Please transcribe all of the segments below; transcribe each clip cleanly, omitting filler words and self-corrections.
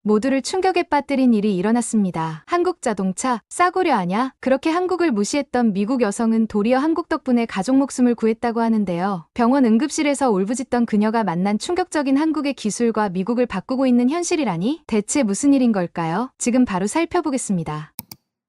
모두를 충격에 빠뜨린 일이 일어났습니다. 한국 자동차 싸구려 아냐? 그렇게 한국을 무시했던 미국 여성은 도리어 한국 덕분에 가족 목숨을 구했다고 하는데요. 병원 응급실에서 울부짖던 그녀가 만난 충격적인 한국의 기술과 미국을 바꾸고 있는 현실이라니? 대체 무슨 일인 걸까요? 지금 바로 살펴보겠습니다.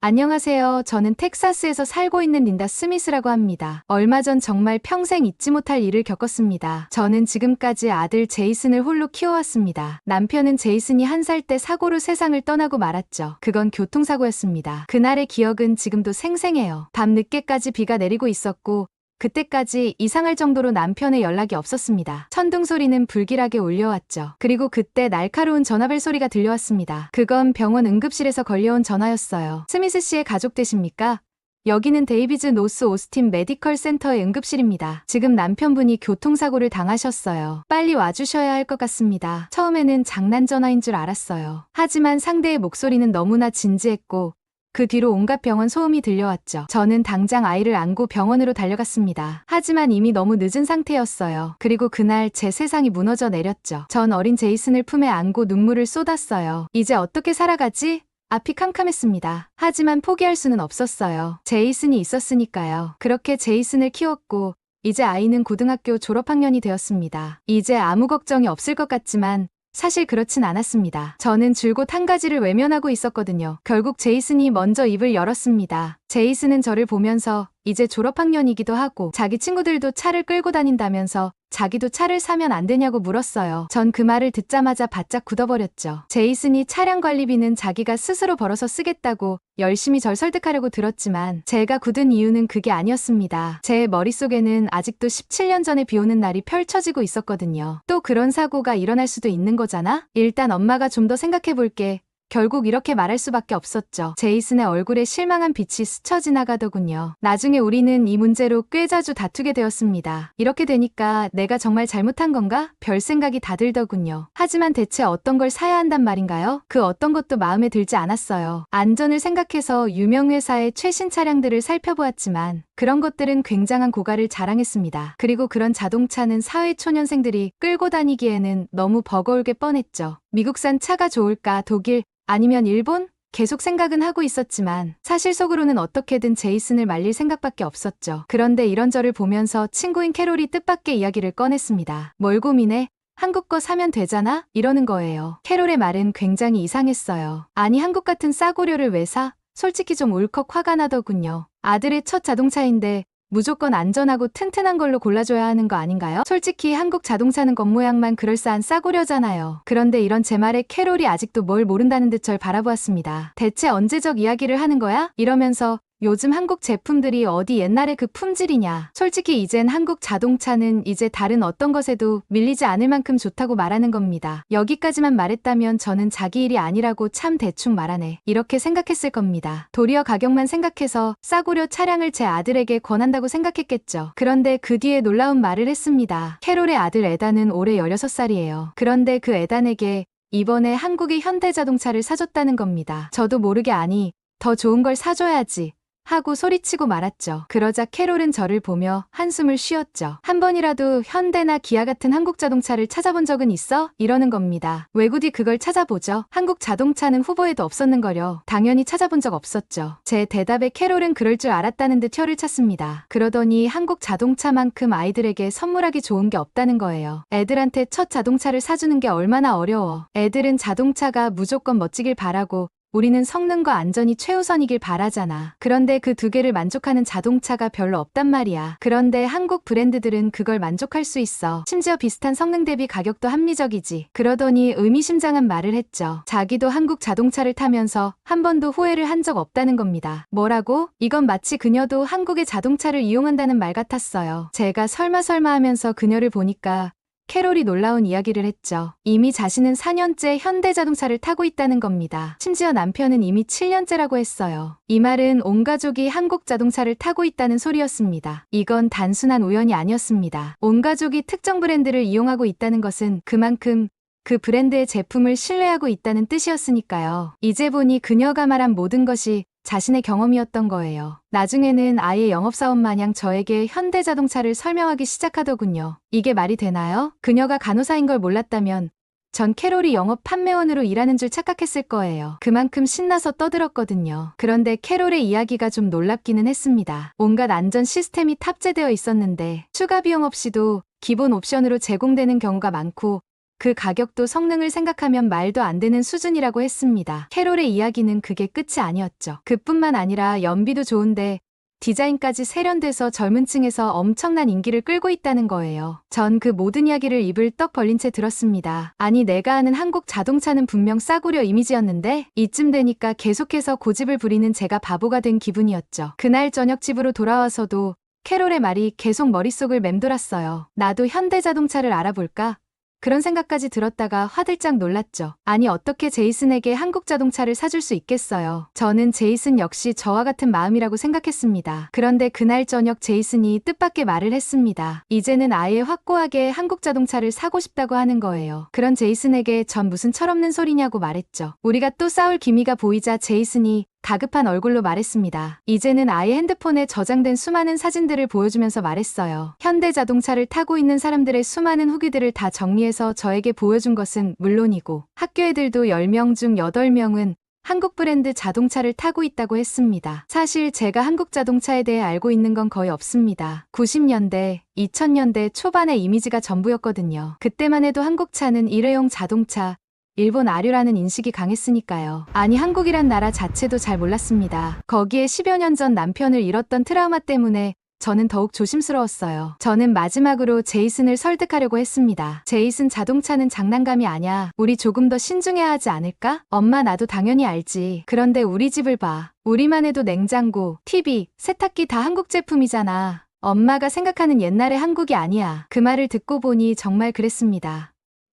안녕하세요. 저는 텍사스에서 살고 있는 린다 스미스라고 합니다. 얼마 전 정말 평생 잊지 못할 일을 겪었습니다. 저는 지금까지 아들 제이슨을 홀로 키워왔습니다. 남편은 제이슨이 1살 때 사고로 세상을 떠나고 말았죠. 그건 교통사고였습니다. 그날의 기억은 지금도 생생해요. 밤 늦게까지 비가 내리고 있었고 그때까지 이상할 정도로 남편의 연락이 없었습니다. 천둥 소리는 불길하게 울려왔죠. 그리고 그때 날카로운 전화벨 소리가 들려왔습니다. 그건 병원 응급실에서 걸려온 전화였어요. 스미스 씨의 가족 되십니까? 여기는 데이비즈 노스 오스틴 메디컬 센터의 응급실입니다. 지금 남편분이 교통사고를 당하셨어요. 빨리 와주셔야 할 것 같습니다. 처음에는 장난 전화인 줄 알았어요. 하지만 상대의 목소리는 너무나 진지했고 그 뒤로 온갖 병원 소음이 들려왔죠. 저는 당장 아이를 안고 병원으로 달려갔습니다. 하지만 이미 너무 늦은 상태였어요. 그리고 그날 제 세상이 무너져 내렸죠. 전 어린 제이슨을 품에 안고 눈물을 쏟았어요. 이제 어떻게 살아가지? 앞이 캄캄했습니다. 하지만 포기할 수는 없었어요. 제이슨이 있었으니까요. 그렇게 제이슨을 키웠고 이제 아이는 고등학교 졸업학년이 되었습니다. 이제 아무 걱정이 없을 것 같지만 사실 그렇진 않았습니다. 저는 줄곧 한 가지를 외면하고 있었거든요. 결국 제이슨이 먼저 입을 열었습니다. 제이슨은 저를 보면서 이제 졸업학년이기도 하고 자기 친구들도 차를 끌고 다닌다면서 자기도 차를 사면 안 되냐고 물었어요. 전 그 말을 듣자마자 바짝 굳어버렸죠. 제이슨이 차량 관리비는 자기가 스스로 벌어서 쓰겠다고 열심히 절 설득하려고 들었지만 제가 굳은 이유는 그게 아니었습니다. 제 머릿속에는 아직도 17년 전에 비 오는 날이 펼쳐지고 있었거든요. 또 그런 사고가 일어날 수도 있는 거잖아? 일단 엄마가 좀 더 생각해볼게. 결국 이렇게 말할 수밖에 없었죠. 제이슨의 얼굴에 실망한 빛이 스쳐 지나가더군요. 나중에 우리는 이 문제로 꽤 자주 다투게 되었습니다. 이렇게 되니까 내가 정말 잘못한 건가? 별 생각이 다 들더군요. 하지만 대체 어떤 걸 사야 한단 말인가요? 그 어떤 것도 마음에 들지 않았어요. 안전을 생각해서 유명 회사의 최신 차량들을 살펴보았지만 그런 것들은 굉장한 고가를 자랑했습니다. 그리고 그런 자동차는 사회초년생들이 끌고 다니기에는 너무 버거울게 뻔했죠. 미국산 차가 좋을까? 독일? 아니면 일본? 계속 생각은 하고 있었지만 사실 속으로는 어떻게든 제이슨을 말릴 생각밖에 없었죠. 그런데 이런 저를 보면서 친구인 캐롤이 뜻밖의 이야기를 꺼냈습니다. 뭘 고민해? 한국 거 사면 되잖아? 이러는 거예요. 캐롤의 말은 굉장히 이상했어요. 아니 한국 같은 싸구려를 왜 사? 솔직히 좀 울컥 화가 나더군요. 아들의 첫 자동차인데 무조건 안전하고 튼튼한 걸로 골라줘야 하는 거 아닌가요? 솔직히 한국 자동차는 겉모양만 그럴싸한 싸구려잖아요. 그런데 이런 제 말에 캐롤이 아직도 뭘 모른다는 듯 절 바라보았습니다. 대체 언제적 이야기를 하는 거야? 이러면서 요즘 한국 제품들이 어디 옛날의 그 품질이냐. 솔직히 이젠 한국 자동차는 이제 다른 어떤 것에도 밀리지 않을 만큼 좋다고 말하는 겁니다. 여기까지만 말했다면 저는 자기 일이 아니라고 참 대충 말하네. 이렇게 생각했을 겁니다. 도리어 가격만 생각해서 싸구려 차량을 제 아들에게 권한다고 생각했겠죠. 그런데 그 뒤에 놀라운 말을 했습니다. 캐롤의 아들 에단은 올해 16살이에요. 그런데 그 에단에게 이번에 한국의 현대자동차를 사줬다는 겁니다. 저도 모르게 아니, 더 좋은 걸 사줘야지. 하고 소리치고 말았죠. 그러자 캐롤은 저를 보며 한숨을 쉬었죠. 한 번이라도 현대나 기아 같은 한국 자동차를 찾아본 적은 있어? 이러는 겁니다. 왜 굳이 그걸 찾아보죠? 한국 자동차는 후보에도 없었는거려. 당연히 찾아본 적 없었죠. 제 대답에 캐롤은 그럴 줄 알았다는 듯 혀를 찼습니다. 그러더니 한국 자동차만큼 아이들에게 선물하기 좋은 게 없다는 거예요. 애들한테 첫 자동차를 사주는 게 얼마나 어려워. 애들은 자동차가 무조건 멋지길 바라고 우리는 성능과 안전이 최우선이길 바라잖아. 그런데 그 두 개를 만족하는 자동차가 별로 없단 말이야. 그런데 한국 브랜드들은 그걸 만족할 수 있어. 심지어 비슷한 성능 대비 가격도 합리적이지. 그러더니 의미심장한 말을 했죠. 자기도 한국 자동차를 타면서 한 번도 후회를 한 적 없다는 겁니다. 뭐라고? 이건 마치 그녀도 한국의 자동차를 이용한다는 말 같았어요. 제가 설마 하면서 그녀를 보니까 캐롤이 놀라운 이야기를 했죠. 이미 자신은 4년째 현대자동차를 타고 있다는 겁니다. 심지어 남편은 이미 7년째라고 했어요. 이 말은 온 가족이 한국 자동차를 타고 있다는 소리였습니다. 이건 단순한 우연이 아니었습니다. 온 가족이 특정 브랜드를 이용하고 있다는 것은 그만큼 그 브랜드의 제품을 신뢰하고 있다는 뜻이었으니까요. 이제 보니 그녀가 말한 모든 것이 자신의 경험이었던 거예요. 나중에는 아예 영업사원 마냥 저에게 현대자동차를 설명하기 시작하더군요. 이게 말이 되나요? 그녀가 간호사인 걸 몰랐다면 전 캐롤이 영업 판매원으로 일하는 줄 착각했을 거예요. 그만큼 신나서 떠들었거든요. 그런데 캐롤의 이야기가 좀 놀랍기는 했습니다. 온갖 안전 시스템이 탑재되어 있었는데 추가 비용 없이도 기본 옵션으로 제공되는 경우가 많고 그 가격도 성능을 생각하면 말도 안 되는 수준이라고 했습니다. 캐롤의 이야기는 그게 끝이 아니었죠. 그뿐만 아니라 연비도 좋은데 디자인까지 세련돼서 젊은 층에서 엄청난 인기를 끌고 있다는 거예요. 전 그 모든 이야기를 입을 떡 벌린 채 들었습니다. 아니 내가 아는 한국 자동차는 분명 싸구려 이미지였는데 이쯤 되니까 계속해서 고집을 부리는 제가 바보가 된 기분이었죠. 그날 저녁 집으로 돌아와서도 캐롤의 말이 계속 머릿속을 맴돌았어요. 나도 현대자동차를 알아볼까? 그런 생각까지 들었다가 화들짝 놀랐죠. 아니 어떻게 제이슨에게 한국 자동차를 사줄 수 있겠어요. 저는 제이슨 역시 저와 같은 마음이라고 생각했습니다. 그런데 그날 저녁 제이슨이 뜻밖의 말을 했습니다. 이제는 아예 확고하게 한국 자동차를 사고 싶다고 하는 거예요. 그런 제이슨에게 전 무슨 철없는 소리냐고 말했죠. 우리가 또 싸울 기미가 보이자 제이슨이 다급한 얼굴로 말했습니다. 이제는 아예 핸드폰에 저장된 수많은 사진들을 보여주면서 말했어요. 현대자동차를 타고 있는 사람들의 수많은 후기들을 다 정리해서 저에게 보여준 것은 물론이고 학교 애들도 10명 중 8명은 한국 브랜드 자동차를 타고 있다고 했습니다. 사실 제가 한국 자동차에 대해 알고 있는 건 거의 없습니다. 90년대, 2000년대 초반의 이미지가 전부였거든요. 그때만 해도 한국차는 일회용 자동차, 일본 아류라는 인식이 강했으니까요. 아니 한국이란 나라 자체도 잘 몰랐습니다. 거기에 10여 년 전 남편을 잃었던 트라우마 때문에 저는 더욱 조심스러웠어요. 저는 마지막으로 제이슨을 설득하려고 했습니다. 제이슨 자동차는 장난감이 아냐. 우리 조금 더 신중해야 하지 않을까? 엄마 나도 당연히 알지. 그런데 우리 집을 봐. 우리만 해도 냉장고, TV, 세탁기 다 한국 제품이잖아. 엄마가 생각하는 옛날의 한국이 아니야. 그 말을 듣고 보니 정말 그랬습니다.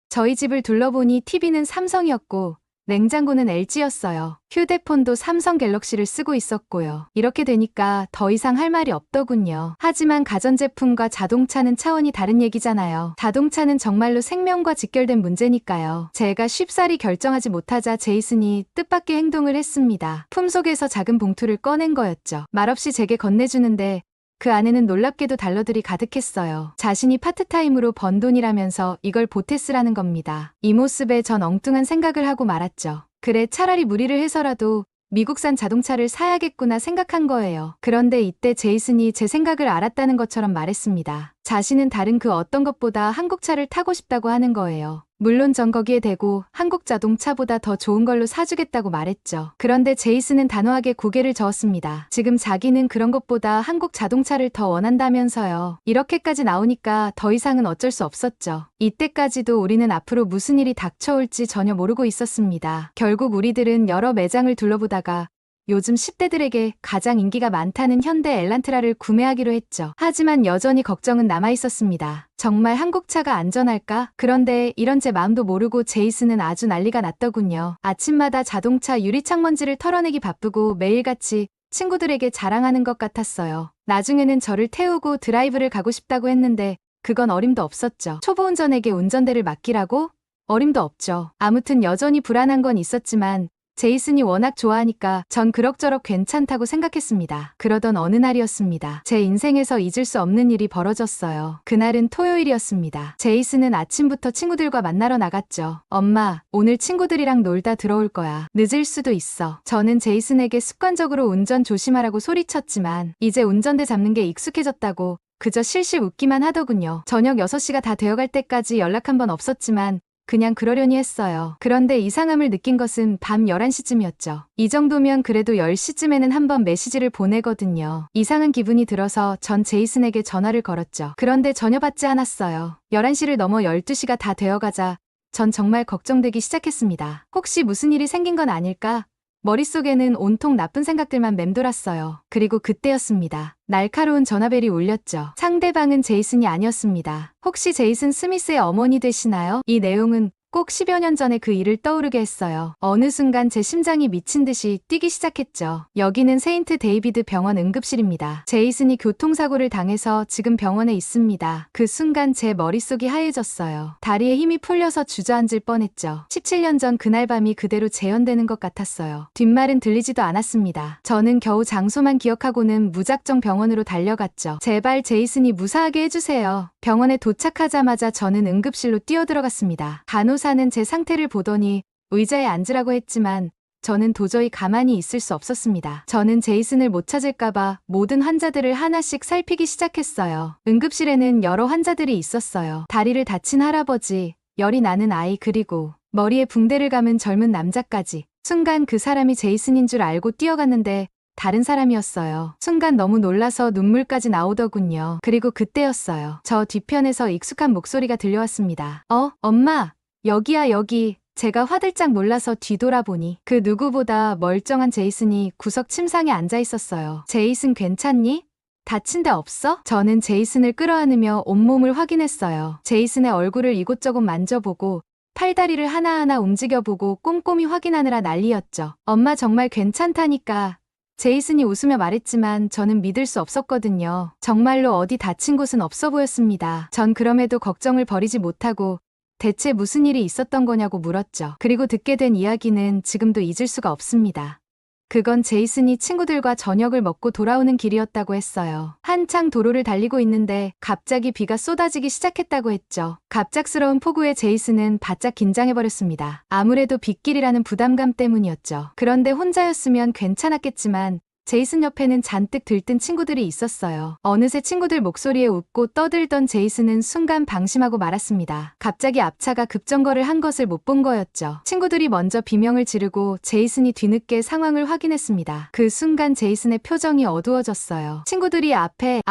저희 집을 둘러보니 TV는 삼성이었고 냉장고는 LG였어요. 휴대폰도 삼성 갤럭시를 쓰고 있었고요. 이렇게 되니까 더 이상 할 말이 없더군요. 하지만 가전제품과 자동차는 차원이 다른 얘기잖아요. 자동차는 정말로 생명과 직결된 문제니까요. 제가 쉽사리 결정하지 못하자 제이슨이 뜻밖의 행동을 했습니다. 품속에서 작은 봉투를 꺼낸 거였죠. 말없이 제게 건네주는데 그 안에는 놀랍게도 달러들이 가득했어요. 자신이 파트타임으로 번 돈이라면서 이걸 보태 쓰라는 겁니다. 이 모습에 전 엉뚱한 생각을 하고 말았죠. 그래 차라리 무리를 해서라도 미국산 자동차를 사야겠구나 생각한 거예요. 그런데 이때 제이슨이 제 생각을 알았다는 것처럼 말했습니다. 자신은 다른 그 어떤 것보다 한국차를 타고 싶다고 하는 거예요. 물론 전 거기에 대고 한국 자동차보다 더 좋은 걸로 사주겠다고 말했죠. 그런데 제이슨은 단호하게 고개를 저었습니다. 지금 자기는 그런 것보다 한국 자동차를 더 원한다면서요. 이렇게까지 나오니까 더 이상은 어쩔 수 없었죠. 이때까지도 우리는 앞으로 무슨 일이 닥쳐올지 전혀 모르고 있었습니다. 결국 우리들은 여러 매장을 둘러보다가 요즘 10대들에게 가장 인기가 많다는 현대 엘란트라를 구매하기로 했죠. 하지만 여전히 걱정은 남아있었습니다. 정말 한국차가 안전할까? 그런데 이런 제 마음도 모르고 제이슨은 아주 난리가 났더군요. 아침마다 자동차 유리창먼지를 털어내기 바쁘고 매일같이 친구들에게 자랑하는 것 같았어요. 나중에는 저를 태우고 드라이브를 가고 싶다고 했는데 그건 어림도 없었죠. 초보 운전에게 운전대를 맡기라고? 어림도 없죠. 아무튼 여전히 불안한 건 있었지만 제이슨이 워낙 좋아하니까 전 그럭저럭 괜찮다고 생각했습니다. 그러던 어느 날이었습니다. 제 인생에서 잊을 수 없는 일이 벌어졌어요. 그날은 토요일이었습니다. 제이슨은 아침부터 친구들과 만나러 나갔죠. 엄마, 오늘 친구들이랑 놀다 들어올 거야. 늦을 수도 있어. 저는 제이슨에게 습관적으로 운전 조심하라고 소리쳤지만 이제 운전대 잡는 게 익숙해졌다고 그저 실실 웃기만 하더군요. 저녁 6시가 다 되어갈 때까지 연락 한 번 없었지만 그냥 그러려니 했어요. 그런데 이상함을 느낀 것은 밤 11시쯤이었죠. 이 정도면 그래도 10시쯤에는 한번 메시지를 보내거든요. 이상한 기분이 들어서 전 제이슨에게 전화를 걸었죠. 그런데 전혀 받지 않았어요. 11시를 넘어 12시가 다 되어가자 전 정말 걱정되기 시작했습니다. 혹시 무슨 일이 생긴 건 아닐까? 머릿속에는 온통 나쁜 생각들만 맴돌았어요. 그리고 그때였습니다. 날카로운 전화벨이 울렸죠. 상대방은 제이슨이 아니었습니다. 혹시 제이슨 스미스의 어머니 되시나요? 이 내용은 꼭 10여 년 전의 그 일을 떠오르게 했어요. 어느 순간 제 심장이 미친 듯이 뛰기 시작했죠. 여기는 세인트 데이비드 병원 응급실입니다. 제이슨이 교통사고를 당해서 지금 병원에 있습니다. 그 순간 제 머릿속이 하얘졌어요. 다리에 힘이 풀려서 주저앉을 뻔했죠. 17년 전 그날 밤이 그대로 재현되는 것 같았어요. 뒷말은 들리지도 않았습니다. 저는 겨우 장소만 기억하고는 무작정 병원으로 달려갔죠. 제발 제이슨이 무사하게 해주세요. 병원에 도착하자마자 저는 응급실로 뛰어들어갔습니다. 간호사는 제 상태를 보더니 의자에 앉으라고 했지만 저는 도저히 가만히 있을 수 없었습니다. 저는 제이슨을 못 찾을까봐 모든 환자들을 하나씩 살피기 시작했어요. 응급실에는 여러 환자들이 있었어요. 다리를 다친 할아버지, 열이 나는 아이, 그리고 머리에 붕대를 감은 젊은 남자까지. 순간 그 사람이 제이슨인 줄 알고 뛰어갔는데 다른 사람이었어요. 순간 너무 놀라서 눈물까지 나오더군요. 그리고 그때였어요. 저 뒤편에서 익숙한 목소리가 들려왔습니다. 엄마, 여기야, 여기. 제가 화들짝 놀라서 뒤돌아보니 그 누구보다 멀쩡한 제이슨이 구석 침상에 앉아 있었어요. 제이슨 괜찮니? 다친 데 없어? 저는 제이슨을 끌어안으며 온몸을 확인했어요. 제이슨의 얼굴을 이곳저곳 만져보고 팔다리를 하나하나 움직여보고 꼼꼼히 확인하느라 난리였죠. 엄마 정말 괜찮다니까. 제이슨이 웃으며 말했지만 저는 믿을 수 없었거든요. 정말로 어디 다친 곳은 없어 보였습니다. 전 그럼에도 걱정을 버리지 못하고 대체 무슨 일이 있었던 거냐고 물었죠. 그리고 듣게 된 이야기는 지금도 잊을 수가 없습니다. 그건 제이슨이 친구들과 저녁을 먹고 돌아오는 길이었다고 했어요. 한창 도로를 달리고 있는데 갑자기 비가 쏟아지기 시작했다고 했죠. 갑작스러운 폭우에 제이슨은 바짝 긴장해버렸습니다. 아무래도 빗길이라는 부담감 때문이었죠. 그런데 혼자였으면 괜찮았겠지만 제이슨 옆에는 잔뜩 들뜬 친구들이 있었어요. 어느새 친구들 목소리에 웃고 떠들던 제이슨은 순간 방심하고 말았습니다. 갑자기 앞차가 급정거를 한 것을 못 본 거였죠. 친구들이 먼저 비명을 지르고 제이슨이 뒤늦게 상황을 확인했습니다. 그 순간 제이슨의 표정이 어두워졌어요. 친구들이 앞에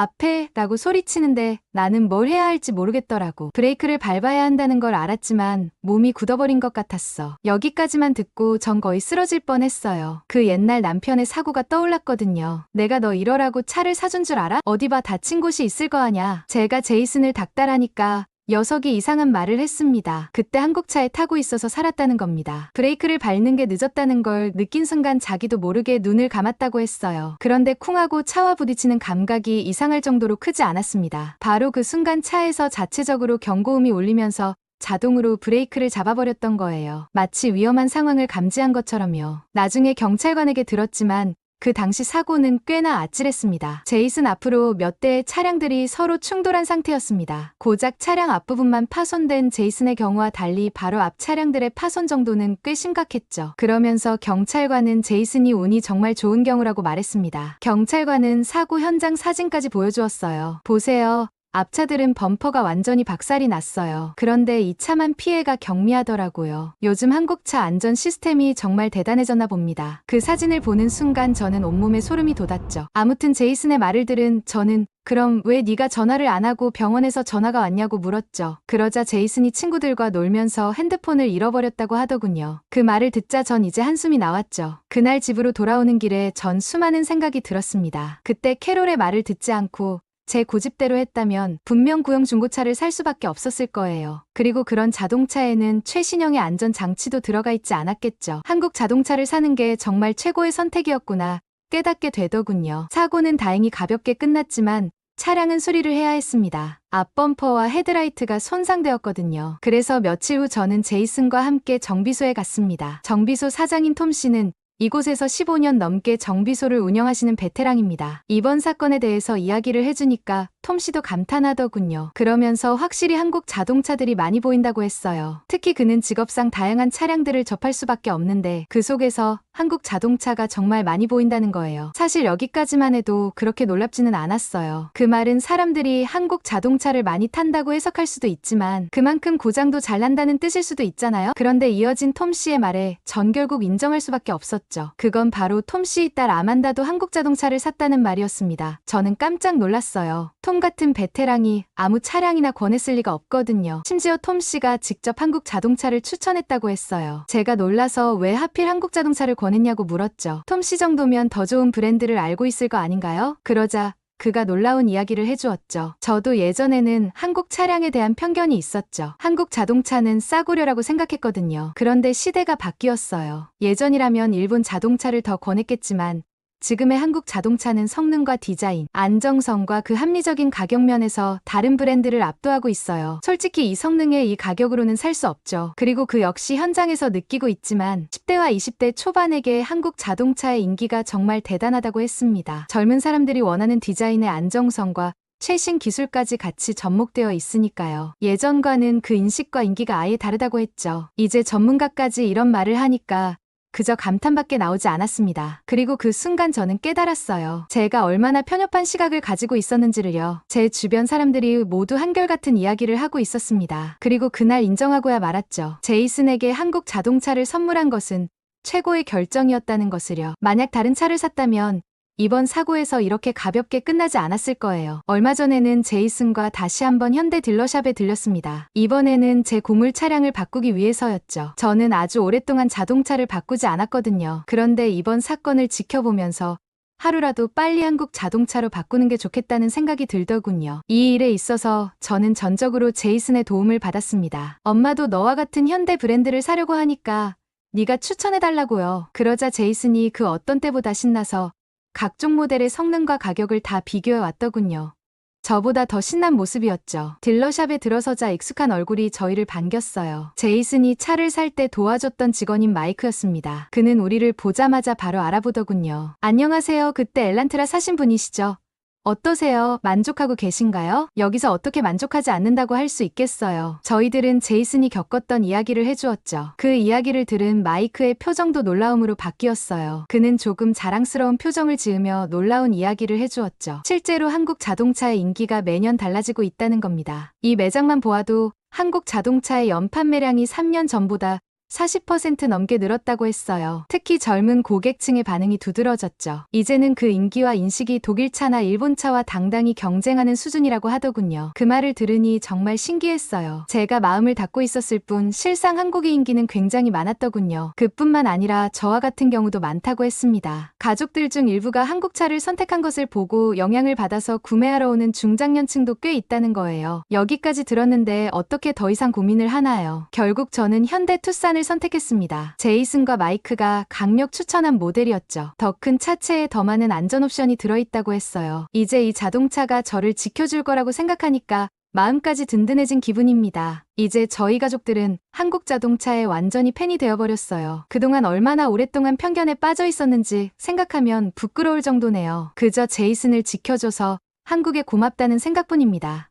라고 소리치는데 나는 뭘 해야 할지 모르겠더라고. 브레이크를 밟아야 한다는 걸 알았지만 몸이 굳어버린 것 같았어. 여기까지만 듣고 전 거의 쓰러질 뻔했어요. 그 옛날 남편의 사고가 떠올랐거든요. 내가 너 이러라고 차를 사준 줄 알아? 어디 봐, 다친 곳이 있을 거 아냐. 제가 제이슨을 닥달하니까 녀석이 이상한 말을 했습니다. 그때 한국차에 타고 있어서 살았다는 겁니다. 브레이크를 밟는 게 늦었다는 걸 느낀 순간 자기도 모르게 눈을 감았다고 했어요. 그런데 쿵하고 차와 부딪히는 감각이 이상할 정도로 크지 않았습니다. 바로 그 순간 차에서 자체적으로 경고음이 울리면서 자동으로 브레이크를 잡아버렸던 거예요. 마치 위험한 상황을 감지한 것처럼요. 나중에 경찰관에게 들었지만 그 당시 사고는 꽤나 아찔했습니다. 제이슨 앞으로 몇 대의 차량들이 서로 충돌한 상태였습니다. 고작 차량 앞부분만 파손된 제이슨의 경우와 달리 바로 앞 차량들의 파손 정도는 꽤 심각했죠. 그러면서 경찰관은 제이슨이 운이 정말 좋은 경우라고 말했습니다. 경찰관은 사고 현장 사진까지 보여주었어요. 보세요. 앞차들은 범퍼가 완전히 박살이 났어요. 그런데 이 차만 피해가 경미하더라고요. 요즘 한국차 안전 시스템이 정말 대단해졌나 봅니다. 그 사진을 보는 순간 저는 온몸에 소름이 돋았죠. 아무튼 제이슨의 말을 들은 저는 그럼 왜 네가 전화를 안 하고 병원에서 전화가 왔냐고 물었죠. 그러자 제이슨이 친구들과 놀면서 핸드폰을 잃어버렸다고 하더군요. 그 말을 듣자 전 이제 한숨이 나왔죠. 그날 집으로 돌아오는 길에 전 수많은 생각이 들었습니다. 그때 캐롤의 말을 듣지 않고 제 고집대로 했다면 분명 구형 중고차를 살 수밖에 없었을 거예요. 그리고 그런 자동차에는 최신형의 안전장치도 들어가 있지 않았겠죠. 한국 자동차를 사는 게 정말 최고의 선택이었구나 깨닫게 되더군요. 사고는 다행히 가볍게 끝났지만 차량은 수리를 해야 했습니다. 앞범퍼와 헤드라이트가 손상되었거든요. 그래서 며칠 후 저는 제이슨과 함께 정비소에 갔습니다. 정비소 사장인 톰 씨는 이곳에서 15년 넘게 정비소를 운영하시는 베테랑입니다. 이번 사건에 대해서 이야기를 해주니까 톰 씨도 감탄하더군요. 그러면서 확실히 한국 자동차들이 많이 보인다고 했어요. 특히 그는 직업상 다양한 차량들을 접할 수밖에 없는데 그 속에서 한국 자동차가 정말 많이 보인다는 거예요. 사실 여기까지만 해도 그렇게 놀랍지는 않았어요. 그 말은 사람들이 한국 자동차를 많이 탄다고 해석할 수도 있지만 그만큼 고장도 잘 난다는 뜻일 수도 있잖아요. 그런데 이어진 톰 씨의 말에 전 결국 인정할 수밖에 없었죠. 그건 바로 톰 씨의 딸 아만다도 한국 자동차를 샀다는 말이었습니다. 저는 깜짝 놀랐어요. 톰 같은 베테랑이 아무 차량이나 권했을 리가 없거든요. 심지어 톰 씨가 직접 한국 자동차를 추천했다고 했어요. 제가 놀라서 왜 하필 한국 자동차를 권했냐고 물었죠. 톰 씨 정도면 더 좋은 브랜드를 알고 있을 거 아닌가요? 그러자 그가 놀라운 이야기를 해주었죠. 저도 예전에는 한국 차량에 대한 편견이 있었죠. 한국 자동차는 싸구려라고 생각했거든요. 그런데 시대가 바뀌었어요. 예전이라면 일본 자동차를 더 권했겠지만 지금의 한국 자동차는 성능과 디자인, 안정성과 그 합리적인 가격 면에서 다른 브랜드를 압도하고 있어요. 솔직히 이 성능에 이 가격으로는 살 수 없죠. 그리고 그 역시 현장에서 느끼고 있지만 10대와 20대 초반에게 한국 자동차의 인기가 정말 대단하다고 했습니다. 젊은 사람들이 원하는 디자인의 안정성과 최신 기술까지 같이 접목되어 있으니까요. 예전과는 그 인식과 인기가 아예 다르다고 했죠. 이제 전문가까지 이런 말을 하니까 그저 감탄밖에 나오지 않았습니다. 그리고 그 순간 저는 깨달았어요. 제가 얼마나 편협한 시각을 가지고 있었는지를요. 제 주변 사람들이 모두 한결같은 이야기를 하고 있었습니다. 그리고 그날 인정하고야 말았죠. 제이슨에게 한국 자동차를 선물한 것은 최고의 결정이었다는 것을요. 만약 다른 차를 샀다면 이번 사고에서 이렇게 가볍게 끝나지 않았을 거예요. 얼마 전에는 제이슨과 다시 한번 현대 딜러샵에 들렸습니다. 이번에는 제 고물 차량을 바꾸기 위해서였죠. 저는 아주 오랫동안 자동차를 바꾸지 않았거든요. 그런데 이번 사건을 지켜보면서 하루라도 빨리 한국 자동차로 바꾸는 게 좋겠다는 생각이 들더군요. 이 일에 있어서 저는 전적으로 제이슨의 도움을 받았습니다. 엄마도 너와 같은 현대 브랜드를 사려고 하니까 네가 추천해달라고요. 그러자 제이슨이 그 어떤 때보다 신나서 각종 모델의 성능과 가격을 다 비교해 왔더군요. 저보다 더 신난 모습이었죠. 딜러샵에 들어서자 익숙한 얼굴이 저희를 반겼어요. 제이슨이 차를 살 때 도와줬던 직원인 마이크였습니다. 그는 우리를 보자마자 바로 알아보더군요. 안녕하세요. 그때 엘란트라 사신 분이시죠? 어떠세요? 만족하고 계신가요? 여기서 어떻게 만족하지 않는다고 할 수 있겠어요. 저희들은 제이슨이 겪었던 이야기를 해주었죠. 그 이야기를 들은 마이크의 표정도 놀라움으로 바뀌었어요. 그는 조금 자랑스러운 표정을 지으며 놀라운 이야기를 해주었죠. 실제로 한국 자동차의 인기가 매년 달라지고 있다는 겁니다. 이 매장만 보아도 한국 자동차의 연판매량이 3년 전보다 40% 넘게 늘었다고 했어요. 특히 젊은 고객층의 반응이 두드러졌죠. 이제는 그 인기와 인식이 독일차나 일본차와 당당히 경쟁하는 수준이라고 하더군요. 그 말을 들으니 정말 신기했어요. 제가 마음을 닫고 있었을 뿐 실상 한국의 인기는 굉장히 많았더군요. 그뿐만 아니라 저와 같은 경우도 많다고 했습니다. 가족들 중 일부가 한국차를 선택한 것을 보고 영향을 받아서 구매하러 오는 중장년층도 꽤 있다는 거예요. 여기까지 들었는데 어떻게 더 이상 고민을 하나요? 결국 저는 현대 투싼을 선택했습니다. 제이슨과 마이크가 강력 추천한 모델이었죠. 더 큰 차체에 더 많은 안전 옵션이 들어있다고 했어요. 이제 이 자동차가 저를 지켜줄 거라고 생각하니까 마음까지 든든해진 기분입니다. 이제 저희 가족들은 한국 자동차에 완전히 팬이 되어버렸어요. 그동안 얼마나 오랫동안 편견에 빠져 있었는지 생각하면 부끄러울 정도네요. 그저 제이슨을 지켜줘서 한국에 고맙다는 생각뿐입니다.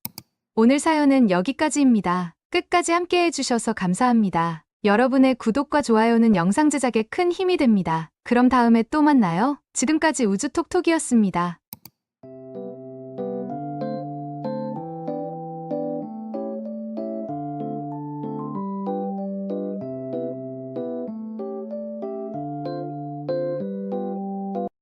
오늘 사연은 여기까지입니다. 끝까지 함께 해주셔서 감사합니다. 여러분의 구독과 좋아요는 영상 제작에 큰 힘이 됩니다. 그럼 다음에 또 만나요. 지금까지 우주톡톡이었습니다.